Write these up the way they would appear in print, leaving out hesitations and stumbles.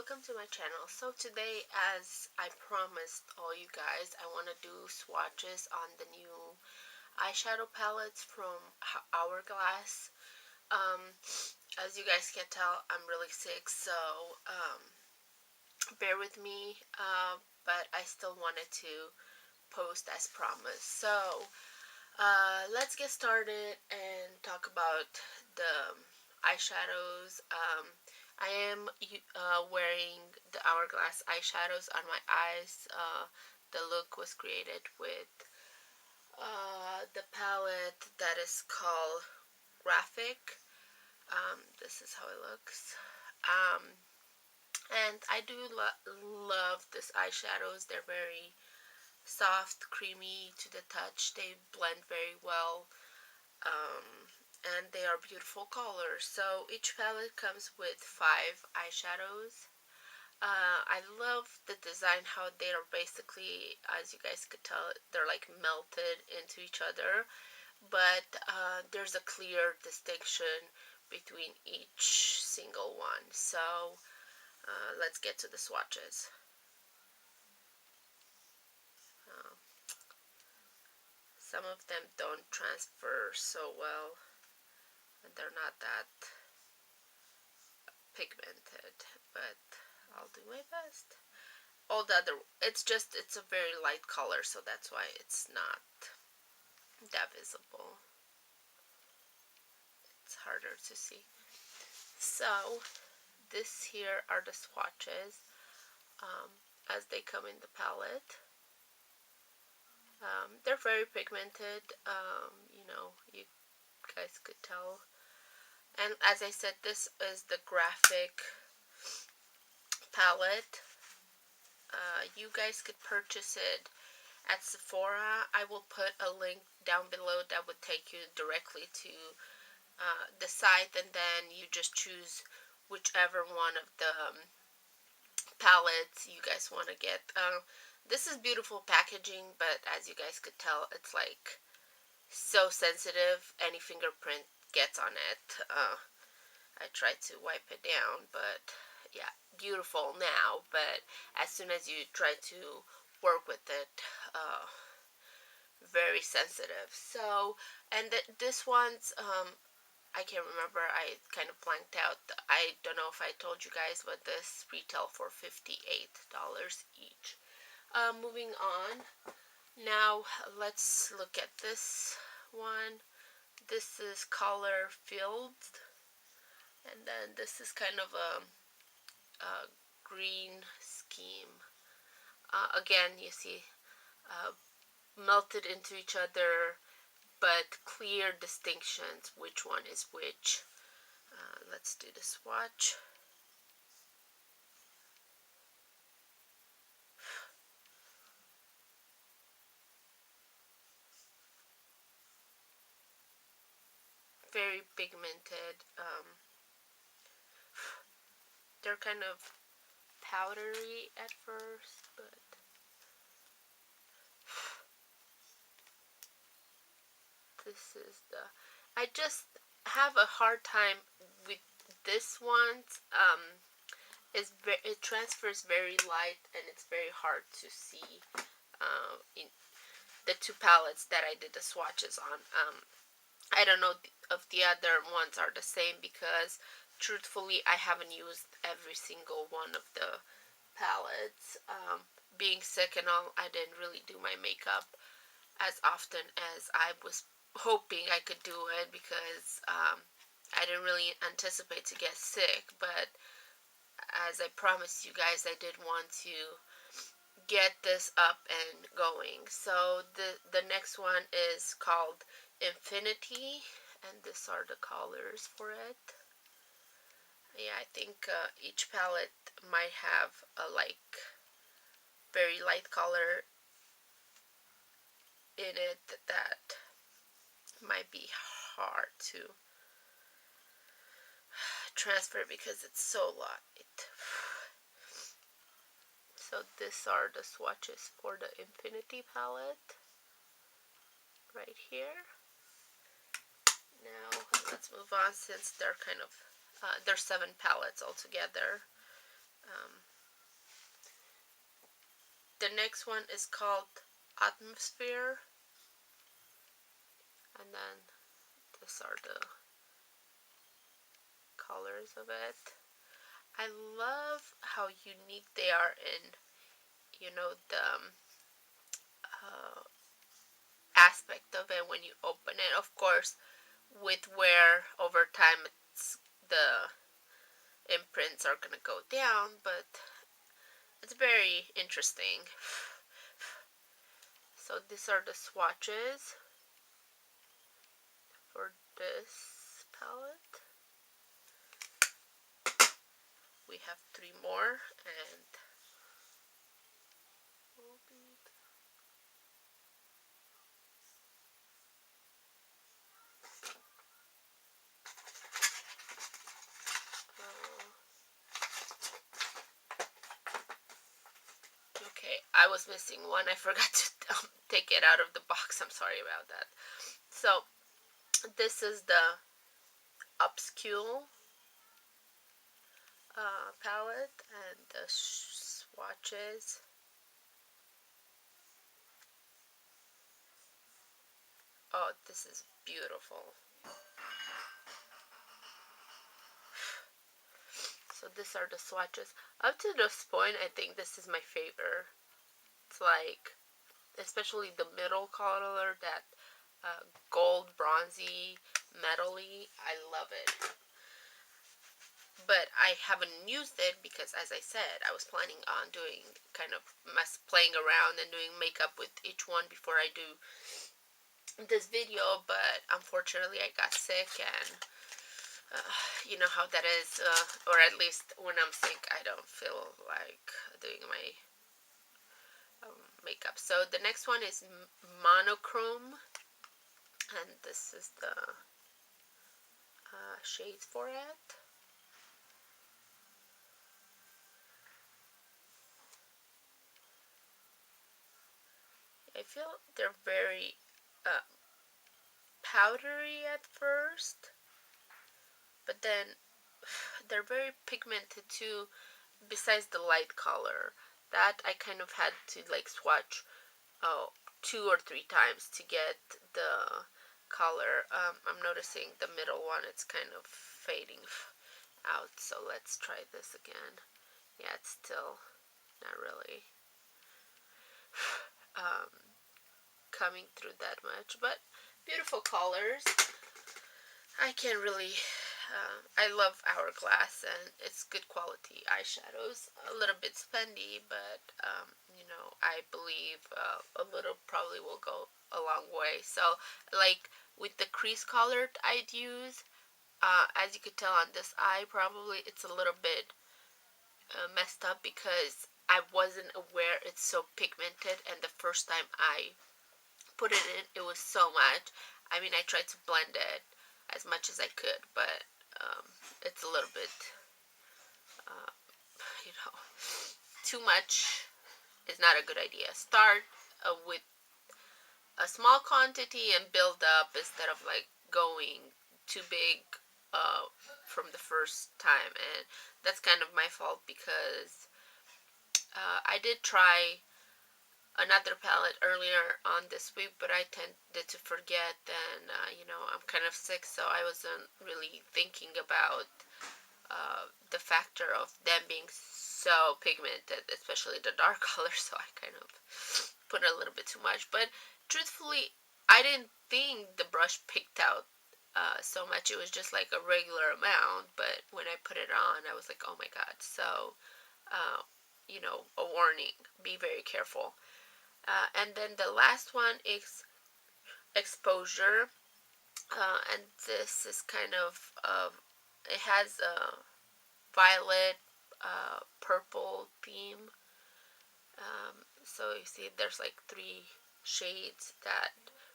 welcome to my channel. So today, as I promised all you guys, I want to do swatches on the new eyeshadow palettes from Hourglass. As you guys can tell, I'm really sick, so bear with me, but I still wanted to post as promised. So let's get started and talk about the eyeshadows. I am wearing the Hourglass eyeshadows on my eyes. The look was created with the palette that is called Graphic. This is how it looks. And I do love this eyeshadows. They're very soft, creamy to the touch. They blend very well. And they are beautiful colors. So each palette comes with 5 eyeshadows. I love the design, how they are basically, as you guys could tell, they're like melted into each other, but there's a clear distinction between each single one. So let's get to the swatches. Some of them don't transfer so well, and they're not that pigmented, but I'll do my best. All the other, it's a very light color, so that's why it's not that visible. It's harder to see. So this here are the swatches as they come in the palette. They're very pigmented, you know, you guys could tell. And as I said, this is the Graphic palette. You guys could purchase it at Sephora. I will put a link down below that would take you directly to the site, and then you just choose whichever one of the palettes you guys want to get. This is beautiful packaging, but as you guys could tell, it's like so sensitive. Any fingerprint gets on it. I tried to wipe it down, but yeah, beautiful now, but as soon as you try to work with it, very sensitive. So, and this one's, I can't remember, I kind of blanked out. I don't know if I told you guys, but this retail for $58 each. Moving on, now let's look at this one. This is color filled, and then this is kind of a green scheme. Again, you see melted into each other, but clear distinctions which one is which. Let's do the swatch. Very pigmented. They're kind of powdery at first, but this is the, I just have a hard time with this one. It transfers very light, and it's very hard to see in the 2 palettes that I did the swatches on. I don't know if the other ones are the same, because truthfully I haven't used every single one of the palettes. Being sick and all, I didn't really do my makeup as often as I was hoping I could do it, because I didn't really anticipate to get sick. But as I promised you guys, I did want to get this up and going. So the next one is called Infinity, and these are the colors for it. Yeah, I think each palette might have a like very light color in it that might be hard to transfer because it's so light. So these are the swatches for the Infinity palette right here. Now let's move on, since they're kind of there's 7 palettes altogether. The next one is called Atmosphere, and then these are the colors of it. I love how unique they are in, you know, the uh, aspect of it when you open it. Of course, with wear over time, the imprints are gonna go down, but it's very interesting. So these are the swatches for this palette. We have 3 more, and okay, I was missing one. I forgot to take it out of the box. I'm sorry about that. So this is the Upscule palette, and the swatches. Oh, this is beautiful. So these are the swatches. Up to this point, I think this is my favorite. It's like, especially the middle color, that gold, bronzy, metally. I love it. But I haven't used it because, as I said, I was planning on doing kind of playing around and doing makeup with each one before I do this video, but unfortunately I got sick, and you know how that is, or at least when I'm sick I don't feel like doing my makeup. So the next one is Monochrome, and this is the shades for it. I feel they're very powdery at first, but then they're very pigmented too, besides the light color. That I kind of had to like swatch 2 or 3 times to get the color. I'm noticing the middle one, it's kind of fading out, so let's try this again. Yeah, it's still not really coming through that much, but beautiful colors. I can't really I love Hourglass, and it's good quality eyeshadows. A little bit spendy, but you know, I believe a little probably will go a long way. So like with the crease color I'd use, as you could tell on this eye, probably it's a little bit messed up because I wasn't aware it's so pigmented, and the first time I put it in, it was so much. I mean, I tried to blend it as much as I could, but it's a little bit, you know, too much is not a good idea. Start with a small quantity and build up instead of like going too big from the first time. And that's kind of my fault because I did try another palette earlier on this week, but I tended to forget, and you know, I'm kind of sick, so I wasn't really thinking about the factor of them being so pigmented, especially the dark color, so I kind of put a little bit too much. But truthfully, I didn't think the brush picked out so much. It was just like a regular amount, but when I put it on, I was like, oh my god. So you know, a warning, be very careful. And then the last one is Exposure, and this is kind of it has a violet purple theme. So you see there's like 3 shades that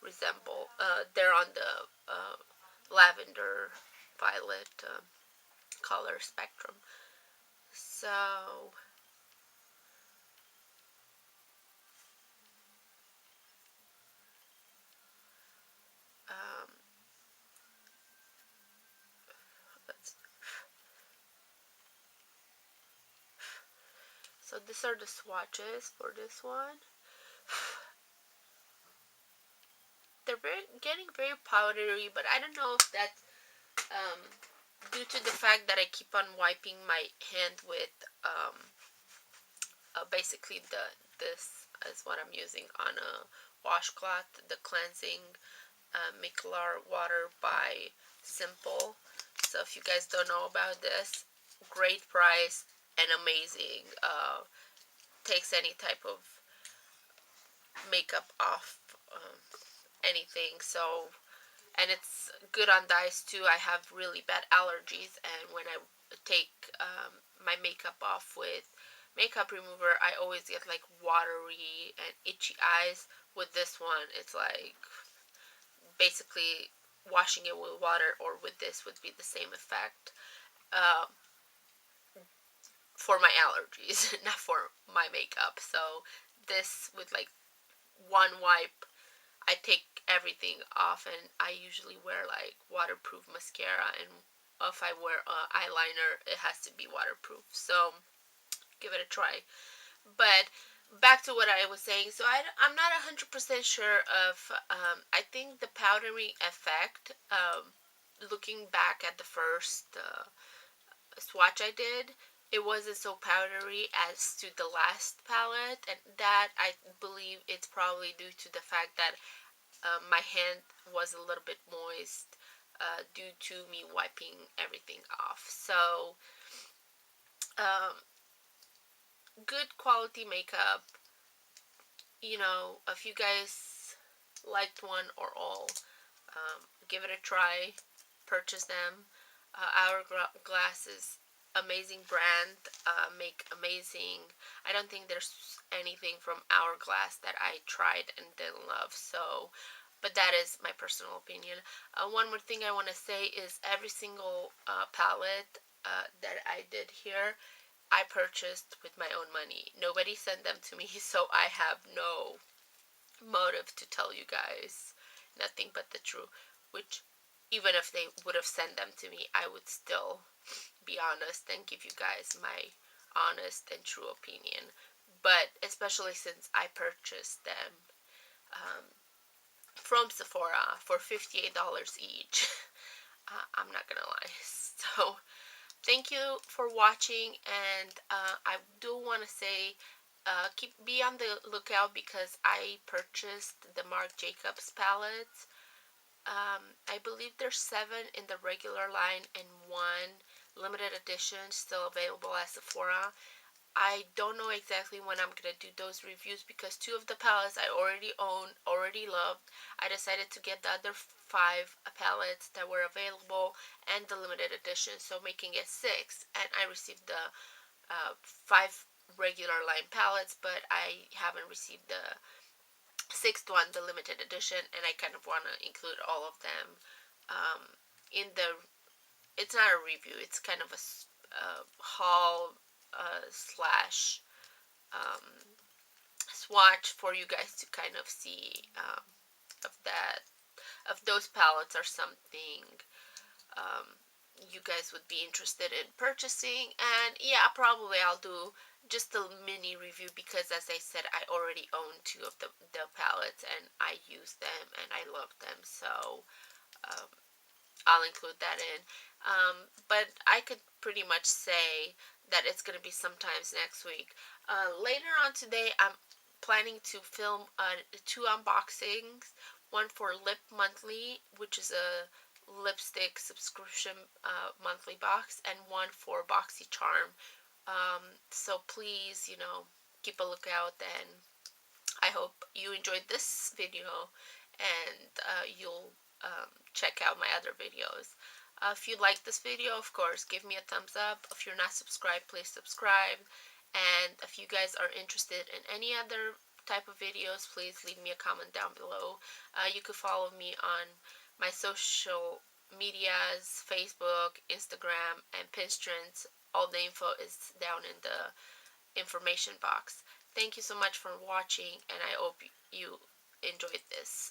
resemble, they're on the lavender violet color spectrum. So um, So these are the swatches for this one. They're getting very powdery, but I don't know if that's due to the fact that I keep on wiping my hand with basically this is what I'm using on a washcloth, the cleansing Micellar Water by Simple. So if you guys don't know about this, great price and amazing. Takes any type of makeup off anything. So, and it's good on dyes too. I have really bad allergies, and when I take my makeup off with makeup remover, I always get like watery and itchy eyes. With this one, it's like basically washing it with water or with this would be the same effect uh, for my allergies, not for my makeup. So this with like one wipe, I take everything off, and I usually wear like waterproof mascara, and if I wear eyeliner, it has to be waterproof. So give it a try. But back to what I was saying, so I'm not 100% sure of, I think the powdery effect, looking back at the first swatch I did, it wasn't so powdery as to the last palette, and that I believe it's probably due to the fact that my hand was a little bit moist due to me wiping everything off. So good quality makeup. You know, if you guys liked one or all, give it a try, purchase them. Hourglass is amazing brand, make amazing. I don't think there's anything from Hourglass that I tried and didn't love. So, but that is my personal opinion. One more thing I want to say is every single palette that I did here, I purchased with my own money. Nobody sent them to me, so I have no motive to tell you guys nothing but the truth. Which, even if they would have sent them to me, I would still be honest and give you guys my honest and true opinion. But especially since I purchased them from Sephora for $58 each, I'm not gonna lie. So thank you for watching, and I do want to say be on the lookout because I purchased the Marc Jacobs palettes. I believe there's 7 in the regular line and 1 limited edition still available at Sephora. I don't know exactly when I'm gonna do those reviews because 2 of the palettes I already own, already loved. I decided to get the other 5 palettes that were available and the limited edition, so making it 6. And I received the 5 regular line palettes, but I haven't received the 6th one, the limited edition, and I kind of want to include all of them in the. It's not a review; it's kind of a haul slash swatch for you guys to kind of see of that, of those palettes are something you guys would be interested in purchasing. And yeah, probably I'll do just a mini review because, as I said, I already own 2 of the palettes and I use them and I love them, so I'll include that in. But I could pretty much say that it's going to be sometimes next week. Later on today, I'm planning to film 2 unboxings. One for Lip Monthly, which is a lipstick subscription monthly box, and one for BocyCharn. So please, keep a lookout, and I hope you enjoyed this video, and you'll check out my other videos. If you like this video, of course, give me a thumbs up. If you're not subscribed, please subscribe. And if you guys are interested in any other type of videos, please leave me a comment down below. You could follow me on my social medias, Facebook, Instagram, and Pinterest. All the info is down in the information box. Thank you so much for watching, and I hope you enjoyed this.